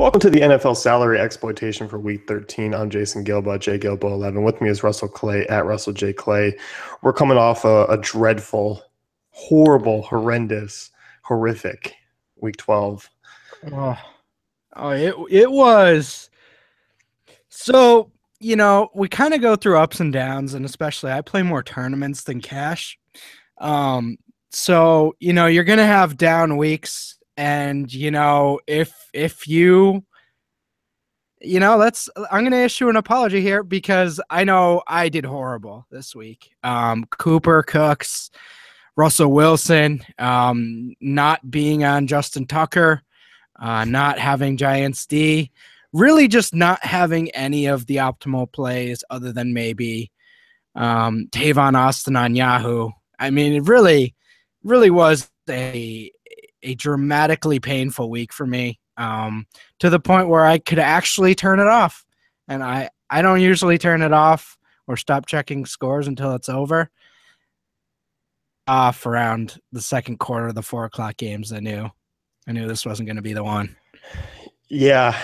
Welcome to the NFL salary exploitation for week 13. I'm Jason Gilbo, JGilbo11. With me is Russell Clay at Russell J. Clay. We're coming off a dreadful, horrible, horrendous, horrific week 12. It was. So, we kind of go through ups and downs, and especially I play more tournaments than cash. So, you're going to have down weeks, and, if you, I'm going to issue an apology here because I know I did horrible this week. Cooper, Cooks, Russell Wilson, not being on Justin Tucker, not having Giants D, really just not having any of the optimal plays other than maybe Tavon Austin on Yahoo. I mean, it really was a dramatically painful week for me, to the point where I could actually turn it off. And I don't usually turn it off or stop checking scores until it's over. Off around the second quarter of the 4 o'clock games, I knew this wasn't going to be the one. Yeah,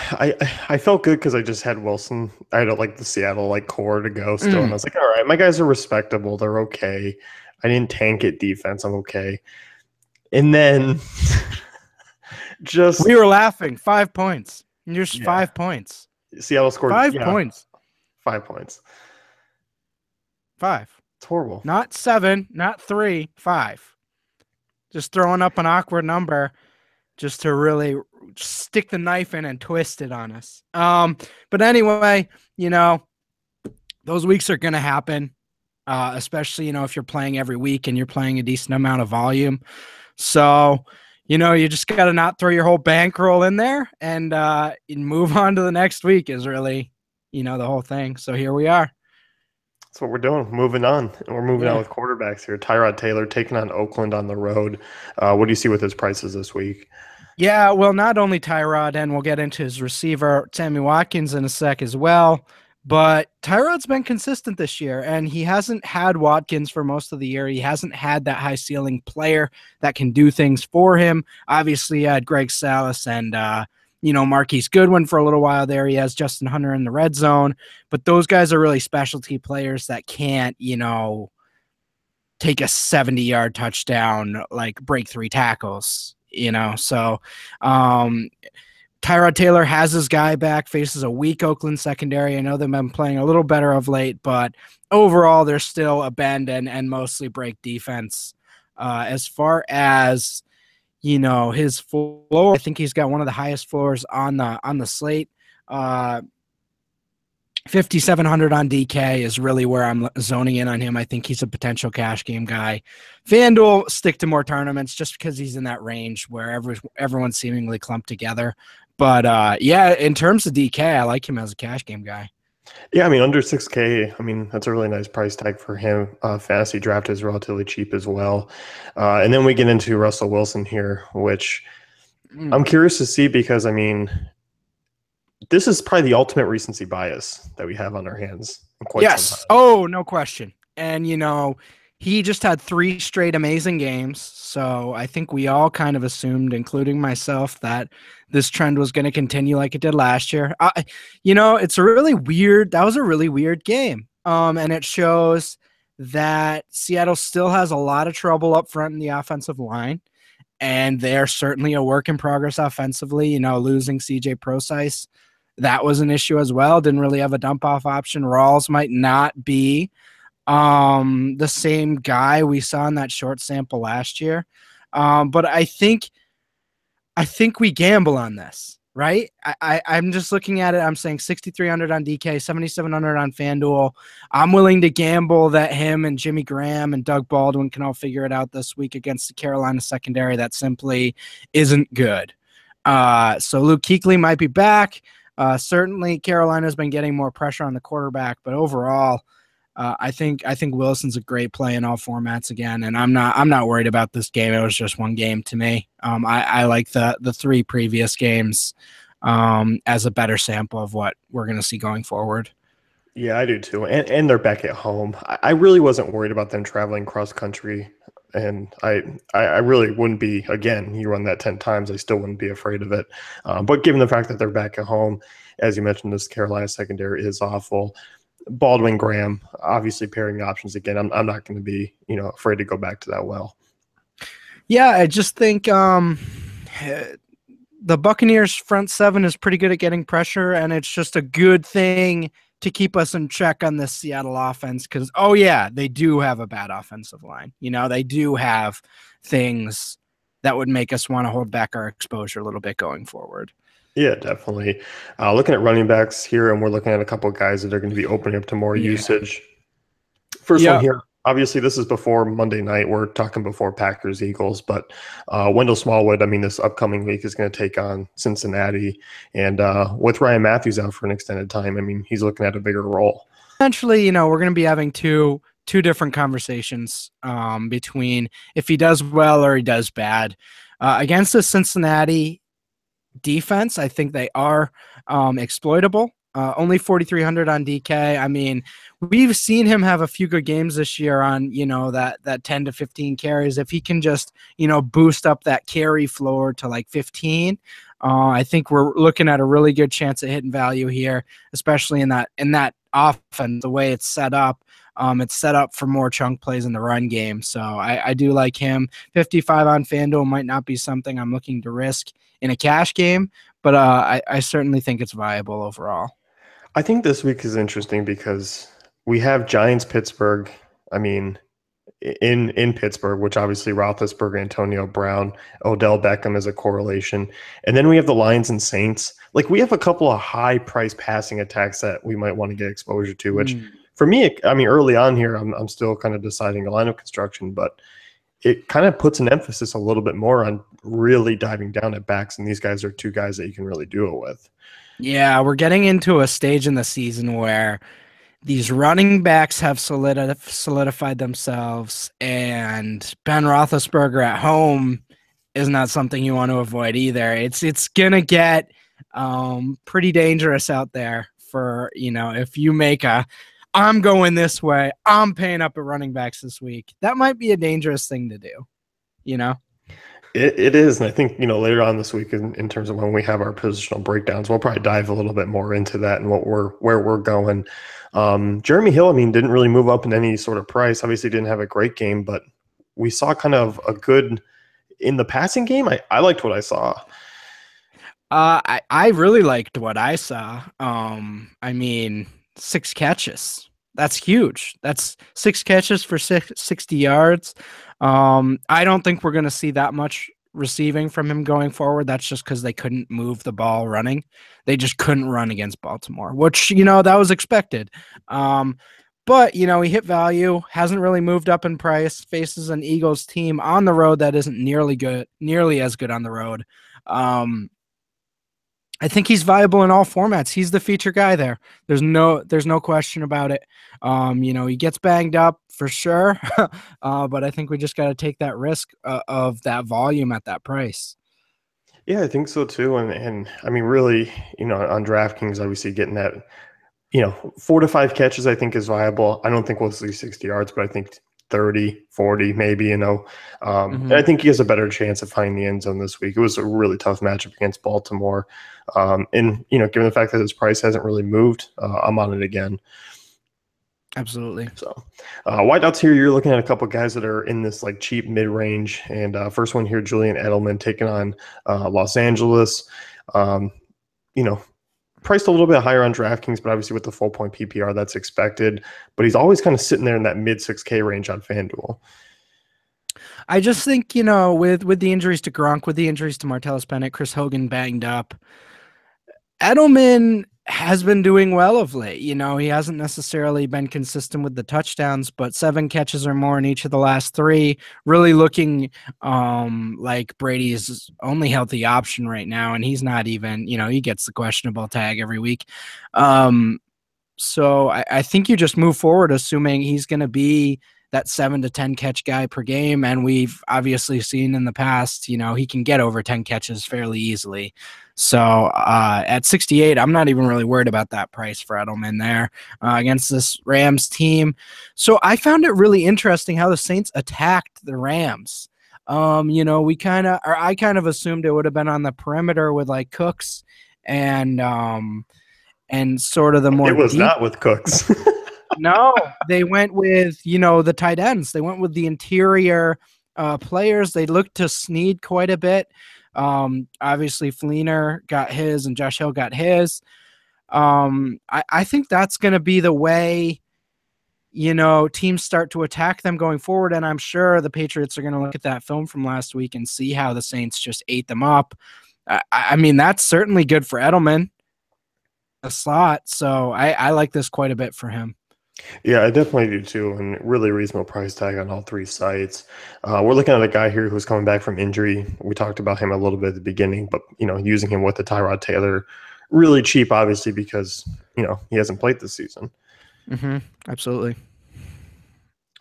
I felt good because I just had Wilson. I had the Seattle core to go still, and I was like, all right, my guys are respectable. They're okay. I didn't tank it defense. I'm okay. And then we were laughing. 5 points. Just 5 points. Seattle scored 5 points. 5 points. 5. It's horrible. Not 7, not 3, 5. Just throwing up an awkward number just to really stick the knife in and twist it on us. But anyway, those weeks are going to happen, especially, if you're playing every week and you're playing a decent amount of volume. So, you just got to not throw your whole bankroll in there and move on to the next week is really, the whole thing. So here we are. That's what we're doing. Moving on. And we're moving on with quarterbacks here. Tyrod Taylor taking on Oakland on the road. What do you see with his prices this week? Yeah, well, not only Tyrod, and we'll get into his receiver, Sammy Watkins, in a sec as well. But Tyrod's been consistent this year, and he hasn't had Watkins for most of the year. He hasn't had that high ceiling player that can do things for him. Obviously, he had Greg Salas and Marquise Goodwin for a little while there. He has Justin Hunter in the red zone, but those guys are really specialty players that can't, take a 70-yard touchdown, break 3 tackles, So Tyrod Taylor has his guy back, faces a weak Oakland secondary. I know they've been playing a little better of late, but overall they're still a bend and mostly break defense. As far as his floor, I think he's got one of the highest floors on the slate. 5,700 on DK is really where I'm zoning in on him. I think he's a potential cash game guy. FanDuel, stick to more tournaments just because he's in that range where everyone's seemingly clumped together. But in terms of DK, I like him as a cash game guy. Yeah, under 6K, that's a really nice price tag for him. FantasyDraft is relatively cheap as well. And then we get into Russell Wilson here, which I'm curious to see because, this is probably the ultimate recency bias that we have on our hands. Yes. Oh, no question. And, he just had 3 straight amazing games. So I think we all kind of assumed, including myself, that this trend was going to continue like it did last year. It's a really weird, that was a really weird game. And it shows that Seattle still has a lot of trouble up front in the offensive line. And they're certainly a work in progress offensively, losing CJ Prosise. That was an issue as well. Didn't really have a dump off option. Rawls might not be the same guy we saw in that short sample last year. But I think we gamble on this, right? I'm just looking at it. I'm saying 6,300 on DK, 7,700 on FanDuel. I'm willing to gamble that him and Jimmy Graham and Doug Baldwin can all figure it out this week against the Carolina secondary that simply isn't good. So Luke Kuechly might be back. Certainly Carolina's been getting more pressure on the quarterback, but overall, I think Wilson's a great play in all formats again, and I'm not worried about this game. It was just one game to me. I like the 3 previous games as a better sample of what we're going to see going forward. Yeah, I do too. And they're back at home. I really wasn't worried about them traveling cross country And I really wouldn't be, again, you run that 10 times, I still wouldn't be afraid of it. But given the fact that they're back at home, as you mentioned, this Carolina secondary is awful. Baldwin Graham, obviously pairing options again. I'm not going to be, afraid to go back to that well. Yeah, I just think the Buccaneers front seven is pretty good at getting pressure, and it's just a good thing to keep us in check on this Seattle offense because, oh, yeah, they do have a bad offensive line. They do have things that would make us want to hold back our exposure a little bit going forward. Yeah, definitely. Looking at running backs here, and we're looking at a couple of guys that are going to be opening up to more usage. First one here, obviously, this is before Monday night. We're talking before Packers, Eagles, but Wendell Smallwood, this upcoming week is going to take on Cincinnati. And with Ryan Matthews out for an extended time, he's looking at a bigger role. Essentially, we're going to be having two different conversations between if he does well or he does bad. Against the Cincinnati defense, I think they are exploitable. Only 4,300 on DK. We've seen him have a few good games this year on, that 10 to 15 carries. If he can just, boost up that carry floor to like 15, I think we're looking at a really good chance at hitting value here, especially in that offense, the way it's set up. It's set up for more chunk plays in the run game. So I do like him. 55 on FanDuel might not be something I'm looking to risk in a cash game, but I certainly think it's viable overall. I think this week is interesting because we have Giants Pittsburgh. In Pittsburgh, which obviously Roethlisberger, Antonio Brown, Odell Beckham is a correlation. And then we have the Lions and Saints. Like we have a couple of high price passing attacks that we might want to get exposure to, which for me, early on here, I'm still kind of deciding a line of construction, but it kind of puts an emphasis a little bit more on really diving down at backs. And these guys are two guys that you can really do it with. Yeah, we're getting into a stage in the season where these running backs have solidified themselves, and Ben Roethlisberger at home is not something you want to avoid either. It's gonna get pretty dangerous out there for if you make I'm going this way, I'm paying up at running backs this week. That might be a dangerous thing to do. It is, and I think later on this week, in terms of when we have our positional breakdowns, we'll probably dive a little bit more into that and where we're going. Jeremy Hill, didn't really move up in any sort of price. Obviously, didn't have a great game, but we saw kind of a good in the passing game. I liked what I saw. I really liked what I saw. 6 catches. That's huge. That's 6 catches for 60 yards. I don't think we're going to see that much receiving from him going forward. That's just because they couldn't move the ball running. They just couldn't run against Baltimore, which, that was expected. But, he hit value, hasn't really moved up in price, faces an Eagles team on the road that isn't nearly as good on the road. I think he's viable in all formats. He's the feature guy there. There's no question about it. He gets banged up for sure, but I think we just got to take that risk of that volume at that price. Yeah, I think so too. And really, on DraftKings, obviously getting that, 4 to 5 catches, I think is viable. I don't think we'll see 60 yards, but I think 30, 40, maybe, And I think he has a better chance of finding the end zone this week. It was a really tough matchup against Baltimore. And, given the fact that his price hasn't really moved, I'm on it again. Absolutely. So wideouts here, you're looking at a couple of guys that are in this like cheap mid-range. And first one here, Julian Edelman taking on Los Angeles. Priced a little bit higher on DraftKings, but obviously with the full point PPR, that's expected. But he's always kind of sitting there in that mid 6K range on FanDuel. I just think, with the injuries to Gronk, with the injuries to Martellus Bennett, Chris Hogan banged up, Edelman has been doing well of late. He hasn't necessarily been consistent with the touchdowns, but 7 catches or more in each of the last 3, really looking like Brady's only healthy option right now. And he's not even, he gets the questionable tag every week. So I think you just move forward, assuming he's going to be that 7 to 10 catch guy per game. And we've obviously seen in the past, he can get over 10 catches fairly easily. So at 68, I'm not even really worried about that price for Edelman there against this Rams team. So I found it really interesting how the Saints attacked the Rams. I kind of assumed it would have been on the perimeter with like Cooks and sort of the more It was deep. not with Cooks. No, they went with, the tight ends. They went with the interior players. They looked to Snead quite a bit. Obviously, Fleener got his and Josh Hill got his. I think that's going to be the way, teams start to attack them going forward. And I'm sure the Patriots are going to look at that film from last week and see how the Saints just ate them up. I mean, that's certainly good for Edelman, a slot. So I like this quite a bit for him. Yeah, I definitely do too, and really reasonable price tag on all three sites. We're looking at a guy here who's coming back from injury. We talked about him a little bit at the beginning, but using him with the Tyrod Taylor, really cheap, obviously, because he hasn't played this season. Mm-hmm. Absolutely.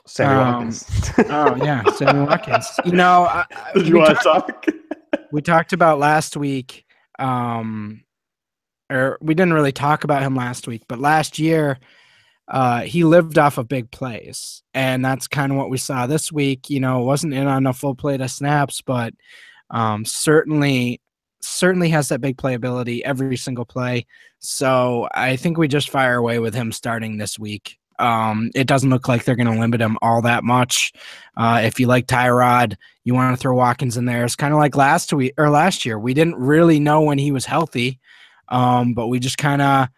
Sammy Watkins. Oh yeah, Sammy Watkins. Did you want to talk? We talked about last week, or we didn't really talk about him last week, but last year. He lived off of big plays, and that's kind of what we saw this week. Wasn't in on a full plate of snaps, but certainly has that big play ability every single play. So I think we just fire away with him starting this week. It doesn't look like they're going to limit him all that much. If you like Tyrod, you want to throw Watkins in there. It's kind of like last year. We didn't really know when he was healthy, but we just kind of.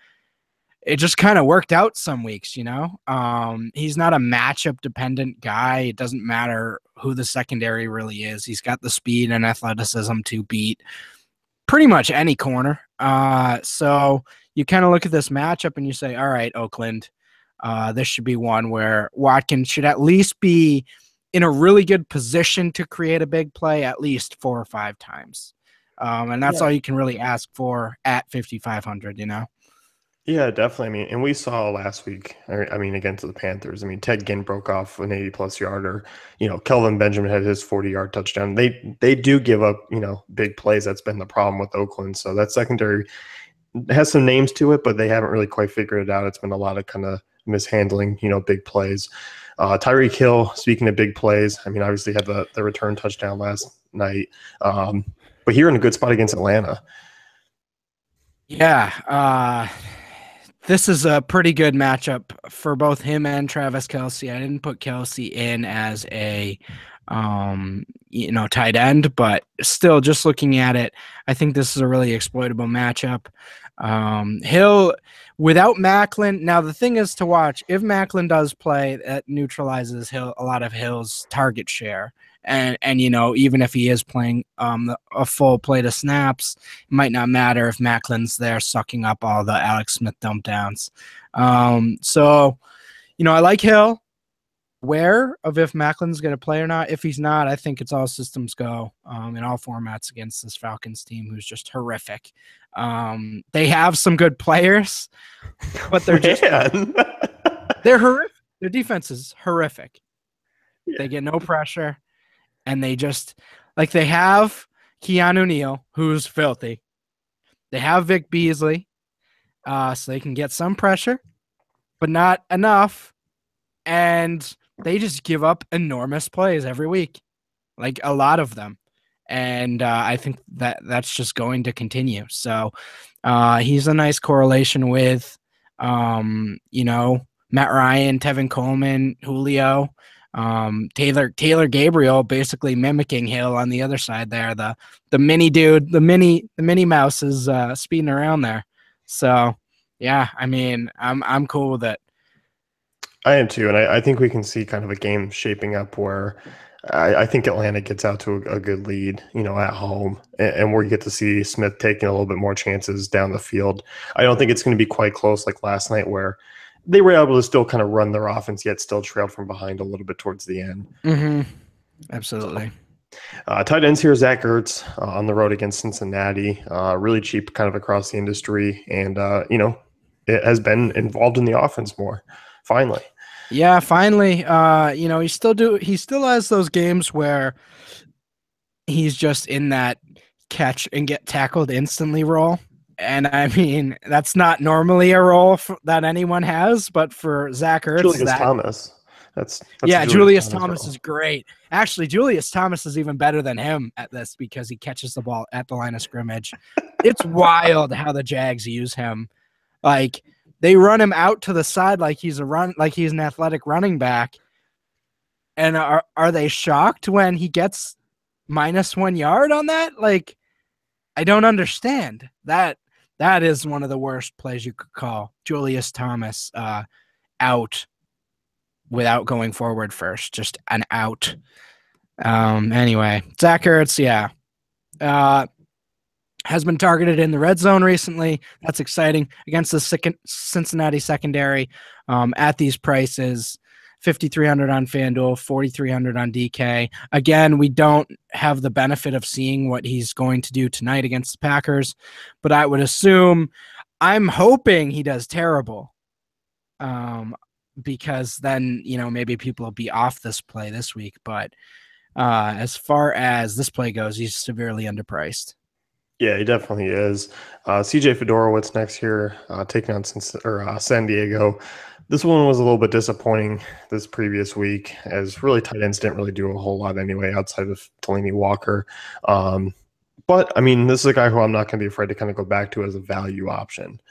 It just kind of worked out some weeks, He's not a matchup dependent guy. It doesn't matter who the secondary really is. He's got the speed and athleticism to beat pretty much any corner. So you kind of look at this matchup and you say, all right, Oakland, this should be one where Watkins should at least be in a really good position to create a big play at least 4 or 5 times. And that's all you can really ask for at 5,500, Yeah, definitely. And we saw last week, against the Panthers. Ted Ginn broke off an 80-plus yarder. Kelvin Benjamin had his 40-yard touchdown. They do give up, big plays. That's been the problem with Oakland. So that secondary has some names to it, but they haven't really quite figured it out. It's been a lot of kind of mishandling, big plays. Tyreek Hill, speaking of big plays, obviously had the return touchdown last night. But here in a good spot against Atlanta. Yeah, this is a pretty good matchup for both him and Travis Kelce. I didn't put Kelce in as a, tight end, but still just looking at it, I think this is a really exploitable matchup. Hill without Macklin. Now the thing is to watch, if Macklin does play, that neutralizes a lot of Hill's target share. And even if he is playing a full plate of snaps, it might not matter if Macklin's there sucking up all the Alex Smith dump downs. So I like Hill. Aware of if Macklin's going to play or not. If he's not, I think it's all systems go in all formats against this Falcons team, who's just horrific. They have some good players, but they're just they're horrific. Their defense is horrific. Yeah. They get no pressure. And they just, they have Keanu Neal, who's filthy. They have Vic Beasley, so they can get some pressure, but not enough. And they just give up enormous plays every week, a lot of them. And I think that's just going to continue. So he's a nice correlation with, Matt Ryan, Tevin Coleman, Julio. Taylor Gabriel basically mimicking Hill on the other side there. The mini dude, the mini mouse is speeding around there. So yeah, I'm cool with it. I am too, and I think we can see kind of a game shaping up where I think Atlanta gets out to a good lead, at home, and where you get to see Smith taking a little bit more chances down the field. I don't think it's going to be quite close like last night where they were able to still kind of run their offense, yet still trailed from behind a little bit towards the end. Mm-hmm. Absolutely. Tight ends here, Zach Ertz on the road against Cincinnati. Really cheap kind of across the industry. And, it has been involved in the offense more, finally. Yeah, finally. He still has those games where he's just in that catch and get tackled instantly role. And I mean, that's not normally a role that anyone has, but for Zach Ertz, Julius that Thomas. That's a yeah, Julius Julius Thomas Thomas role. is great. Actually, Julius Thomas is even better than him at this because he catches the ball at the line of scrimmage. It's wild how the Jags use him. Like they run him out to the side like he's an athletic running back. And are they shocked when he gets -1 yard on that? Like I don't understand. That is one of the worst plays you could call. Julius Thomas out without going forward first, just an out. Anyway, Zach Ertz, yeah, has been targeted in the red zone recently. That's exciting against the Cincinnati secondary at these prices. 5,300 on FanDuel, 4,300 on DK. Again, we don't have the benefit of seeing what he's going to do tonight against the Packers, but I would assume, I'm hoping he does terrible. Because then, maybe people will be off this play this week. But as far as this play goes, he's severely underpriced. Yeah, he definitely is. CJ Fedorowicz next here, taking on San Diego. This one was a little bit disappointing this previous week, as really tight ends didn't really do a whole lot anyway outside of Delaney Walker. But, I mean, this is a guy who I'm not going to be afraid to kind of go back to as a value option.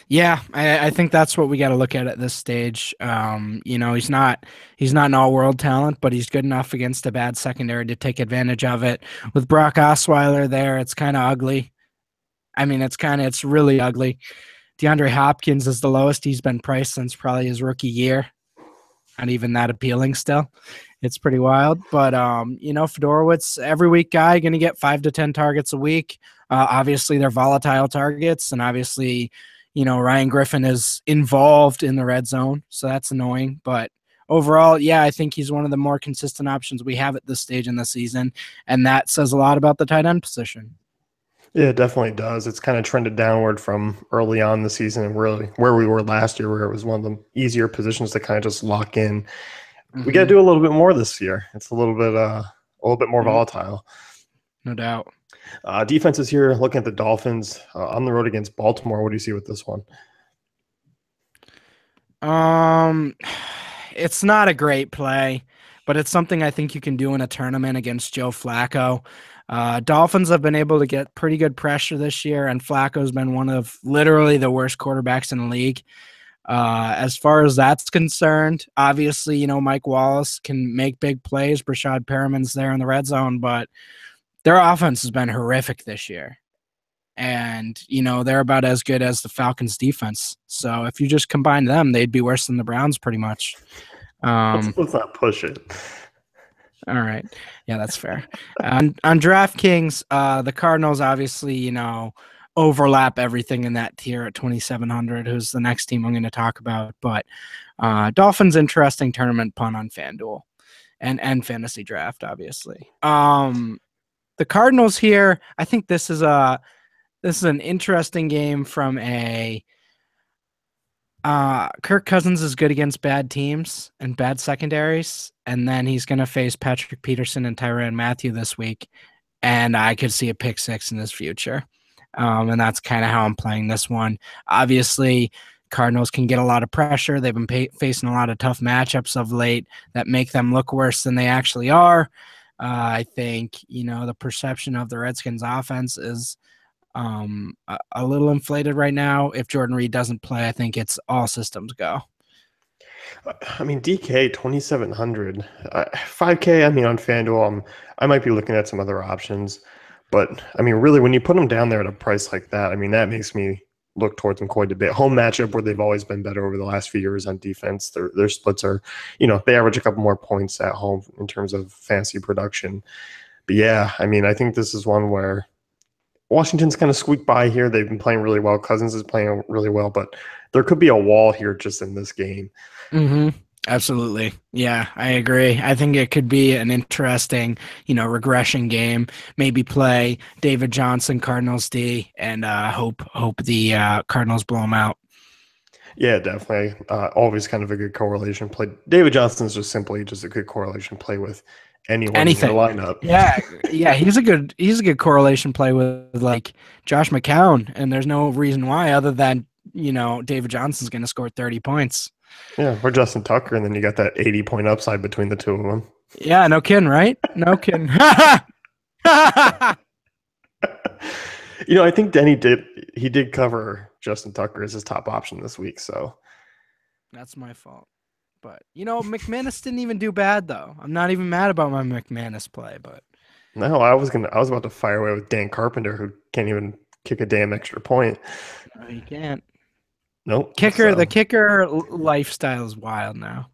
Yeah, I think that's what we got to look at this stage. He's not an all-world talent, but he's good enough against a bad secondary to take advantage of it. With Brock Osweiler there, it's kind of ugly. I mean, it's really ugly. DeAndre Hopkins is the lowest he's been priced since probably his rookie year. Not even that appealing still. It's pretty wild. But, Fedorowicz, every week guy, going to get 5 to 10 targets a week. Obviously, they're volatile targets, and obviously, Ryan Griffin is involved in the red zone, so that's annoying. But overall, yeah, I think he's one of the more consistent options we have at this stage in the season, and that says a lot about the tight end position. Yeah, it definitely does. It's kind of trended downward from early on the season and really where we were last year, where it was one of the easier positions to kind of just lock in. We got to do a little bit more this year. It's a little bit more volatile. No doubt. Defenses here, looking at the Dolphins on the road against Baltimore. What do you see with this one? It's not a great play, but it's something I think you can do in a tournament against Joe Flacco. Dolphins have been able to get pretty good pressure this year, and Flacco's been one of literally the worst quarterbacks in the league. As far as that's concerned, obviously, Mike Wallace can make big plays. Brashad Perriman's there in the red zone, but their offense has been horrific this year. And, they're about as good as the Falcons defense. So if you just combine them, they'd be worse than the Browns pretty much. Let's not push it. All right. Yeah, that's fair. On DraftKings, the Cardinals obviously, overlap everything in that tier at 2,700, who's the next team I'm going to talk about. But Dolphins, interesting tournament pun on FanDuel and FantasyDraft, obviously. The Cardinals here, I think this is an interesting game from a Kirk Cousins is good against bad teams and bad secondaries, and then he's going to face Patrick Peterson and Tyrann Mathieu this week, and I could see a pick six in his future. And that's kind of how I'm playing this one. Obviously, Cardinals can get a lot of pressure. They've been facing a lot of tough matchups of late that make them look worse than they actually are. I think, the perception of the Redskins offense is a little inflated right now. If Jordan Reed doesn't play, I think it's all systems go. I mean, DK 2,700, 5K. I mean, on FanDuel, I might be looking at some other options, but I mean, really, when you put them down there at a price like that, I mean, that makes me look towards them quite a bit. Home matchup where they've always been better over the last few years on defense. Their splits are, they average a couple more points at home in terms of fantasy production. But yeah, I mean, I think this is one where Washington's kind of squeaked by here. They've been playing really well. Cousins is playing really well, but there could be a wall here just in this game. Absolutely. Yeah, I agree. I think it could be an interesting, regression game. Maybe play David Johnson, Cardinals D, and hope the Cardinals blow them out. Yeah, definitely. Always kind of a good correlation play. David Johnson's just a good correlation play with anyone in your Anything. lineup. Yeah, yeah, he's a good correlation play with like Josh McCown, and there's no reason why other than David Johnson's going to score 30 points. Yeah, or Justin Tucker, and then you got that 80-point upside between the two of them. Yeah, no kidding, right? No kidding. I think Denny did cover Justin Tucker as his top option this week. So That's my fault. But McManus didn't even do bad though. I'm not even mad about my McManus play, but no, I was about to fire away with Dan Carpenter, who can't even kick a damn extra point. no, you can't. Nope. The kicker lifestyle is wild now.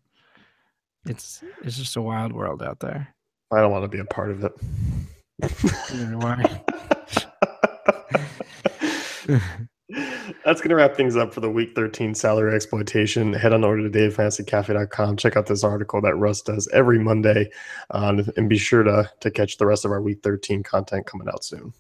It's just a wild world out there. I don't want to be a part of it. That's going to wrap things up for the Week 13 salary exploitation. Head on over to DaveFantasyCafe.com. Check out this article that Russ does every Monday, and be sure to catch the rest of our Week 13 content coming out soon.